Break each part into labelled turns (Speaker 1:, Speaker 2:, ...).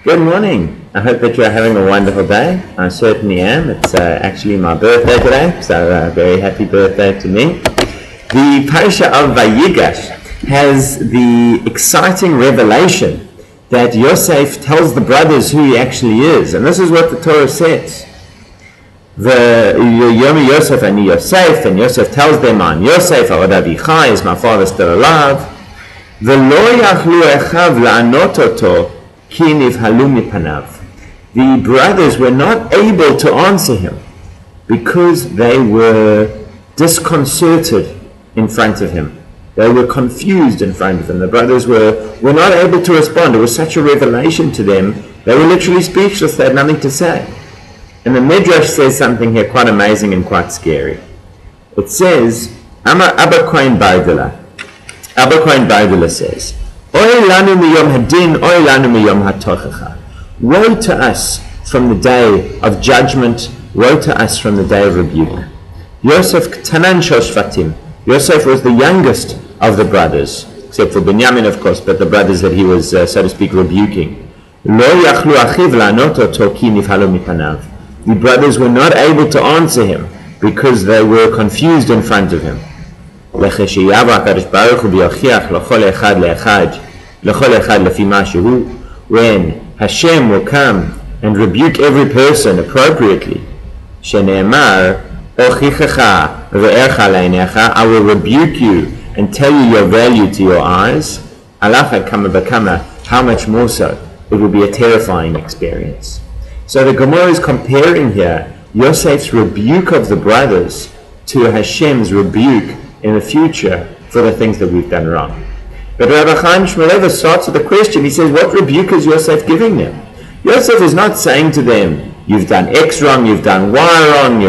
Speaker 1: Good morning. I hope that you're having a wonderful day. I certainly am. It's actually my birthday today, so very happy birthday to me. The Parshat of Vayigash has the exciting revelation that Yosef tells the brothers who he actually is, and this is what the Torah says. Yomi Yosef and Yosef, and Yosef tells them, "I'm Yosef, Avod Avichai, is my father still alive? V'lo yachlu echav la'anot oto ki nivhalu mipanav." The brothers were not able to answer him because they were disconcerted in front of him. They were confused in front of him. The brothers were not able to respond. It was such a revelation to them. They were literally speechless. They had nothing to say. And the Midrash says something here quite amazing and quite scary. It says, Abba Kohen Baidula says, Oy lanu miyom hadin, oy lanu miyom hatochacha. Woe to us from the day of judgment, woe to us from the day of rebuke. Yosef k'tanan shel shvatim. Yosef was the youngest of the brothers, except for Binyamin, of course, but the brothers that he was, so to speak, rebuking. Lo yachlu achiv la'anot oto ki nivhalu mipanav. The brothers were not able to answer him because they were confused in front of him. When Hashem will come and rebuke every person appropriately, I will rebuke you and tell you your value to your eyes. How much more so? It will be a terrifying experience. So the Gemara is comparing here Yosef's rebuke of the brothers to Hashem's rebuke in the future for the things that we've done wrong. But Rabbi Chaim Shmulevitz starts with a question. He says, what rebuke is Yosef giving them? Yosef is not saying to them, you've done X wrong, you've done Y wrong,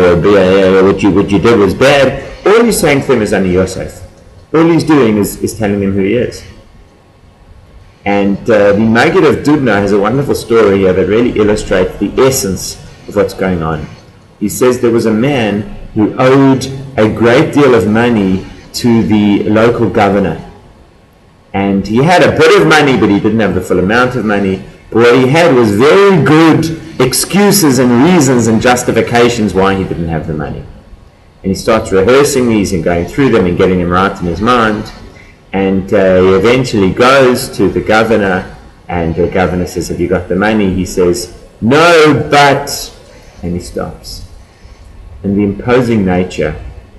Speaker 1: what you did was bad. All he's saying to them is, Ani Yosef. All he's doing is telling them who he is. And the Maggid of Dubna has a wonderful story here that really illustrates the essence of what's going on. He says there was a man who owed a great deal of money to the local governor. And he had a bit of money, but he didn't have the full amount of money. But what he had was very good excuses and reasons and justifications why he didn't have the money. And he starts rehearsing these and going through them and getting them right in his mind. And he eventually goes to the governor, and the governor says, have you got the money? He says, no, but... And he stops. And the imposing nature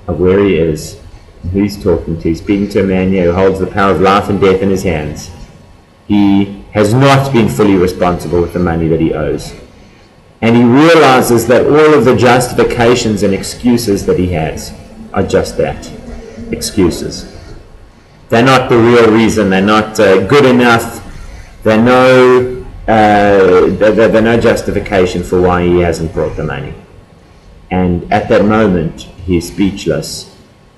Speaker 1: of where he is, and who he's talking to, he's speaking to a man here who holds the power of life and death in his hands. He has not been fully responsible with the money that he owes. And he realizes that all of the justifications and excuses that he has are just that, excuses. They're not the real reason. They're not good enough. They're no justification for why he hasn't brought the money. And at that moment, he is speechless,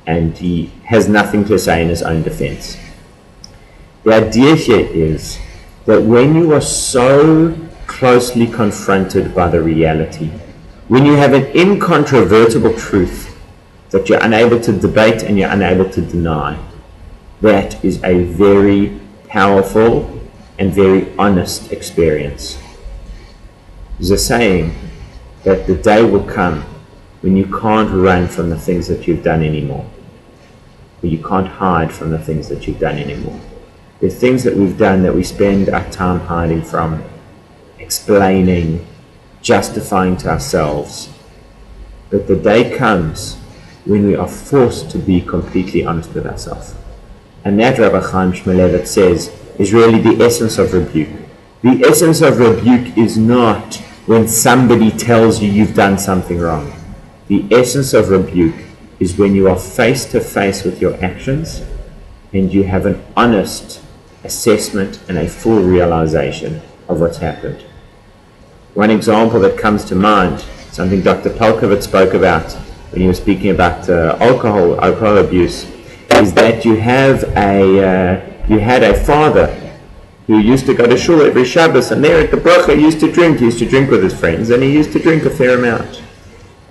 Speaker 1: and he has nothing to say in his own defense. The idea here is that when you are so closely confronted by the reality, when you have an incontrovertible truth that you're unable to debate and you're unable to deny, that is a very powerful and very honest experience. There's a saying that the day will come when you can't run from the things that you've done anymore. When you can't hide from the things that you've done anymore. The things that we've done that we spend our time hiding from, explaining, justifying to ourselves. But the day comes when we are forced to be completely honest with ourselves. And that, Rabbi Chaim Shmulevitz says, is really the essence of rebuke. The essence of rebuke is not when somebody tells you you've done something wrong. The essence of rebuke is when you are face to face with your actions and you have an honest assessment and a full realization of what's happened. One example that comes to mind, something Dr. Palkovitz spoke about when he was speaking about alcohol abuse, is that you had a father who used to go to shul every Shabbos, and there at the bracha he used to drink with his friends, and he used to drink a fair amount.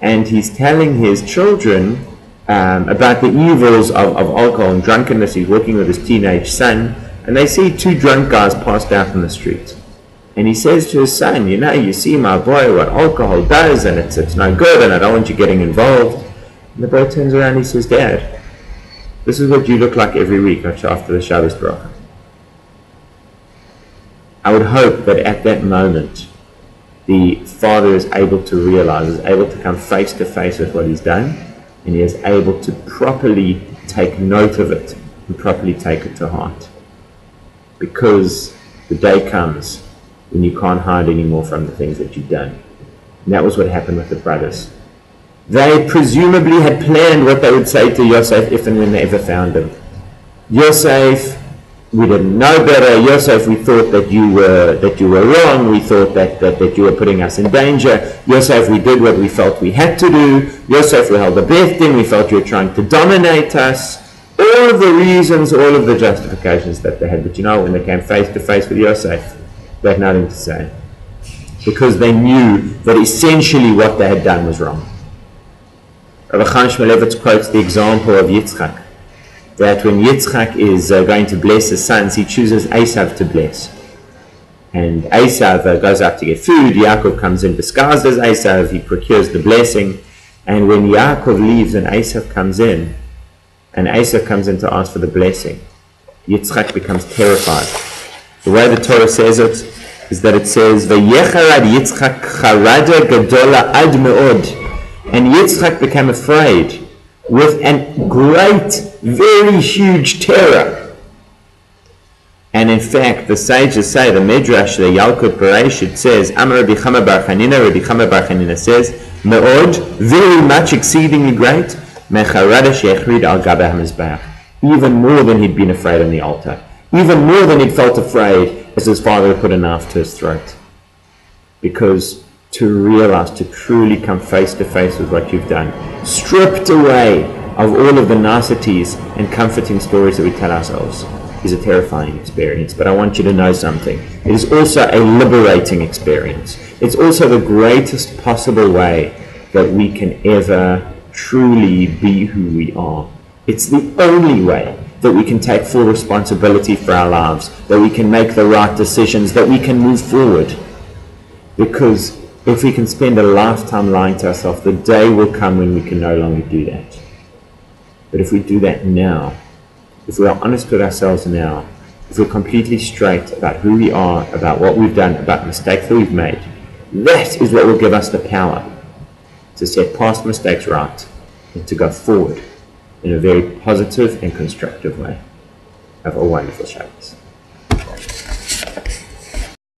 Speaker 1: And he's telling his children about the evils of alcohol and drunkenness. He's working with his teenage son, and they see two drunk guys passed out in the street. And he says to his son, you see my boy, what alcohol does, and it's no good, and I don't want you getting involved. And the boy turns around and he says, Dad, this is what you look like every week after the Shabbos bracha. I would hope that at that moment, the father is able to realize, is able to come face to face with what he's done, and he is able to properly take note of it and properly take it to heart. Because the day comes when you can't hide anymore from the things that you've done. And that was what happened with the brothers. They presumably had planned what they would say to Yosef if and when they ever found him. Yosef, we didn't know better. Yosef, we thought that you were wrong. We thought that you were putting us in danger. Yosef, we did what we felt we had to do. Yosef, we held the best in. We felt you were trying to dominate us. All of the reasons, all of the justifications that they had. But when they came face to face with Yosef, they had nothing to say. Because they knew that essentially what they had done was wrong. Rabbi Chaim Shmulevitz quotes the example of Yitzchak, that when Yitzchak is going to bless his sons, he chooses Esav to bless. And Esav goes out to get food. Yaakov comes in disguised as Esav. He procures the blessing. And when Yaakov leaves and Esav comes in to ask for the blessing, Yitzchak becomes terrified. The way the Torah says it is that it says, Vayecharad Yitzchak charada gadola ad me'od. And Yitzchak became afraid with a great, very huge terror. And in fact, the sages say, the Midrash, the Yalkut Parashit says, Amar Rabbi Chama bar Chanina says, Me'od, very much, exceedingly great, Mecharada shechrid al gabeh hamizbeach. Even more than he'd been afraid on the altar. Even more than he'd felt afraid as his father had put a knife to his throat. Because to realize, to truly come face to face with what you've done, stripped away of all of the niceties and comforting stories that we tell ourselves, is a terrifying experience. But I want you to know something. It is also a liberating experience. It's also the greatest possible way that we can ever truly be who we are. It's the only way that we can take full responsibility for our lives, that we can make the right decisions, that we can move forward. Because if we can spend a lifetime lying to ourselves, the day will come when we can no longer do that. But if we do that now, if we are honest with ourselves now, if we're completely straight about who we are, about what we've done, about mistakes that we've made, that is what will give us the power to set past mistakes right and to go forward in a very positive and constructive way. Have a wonderful Shabbos.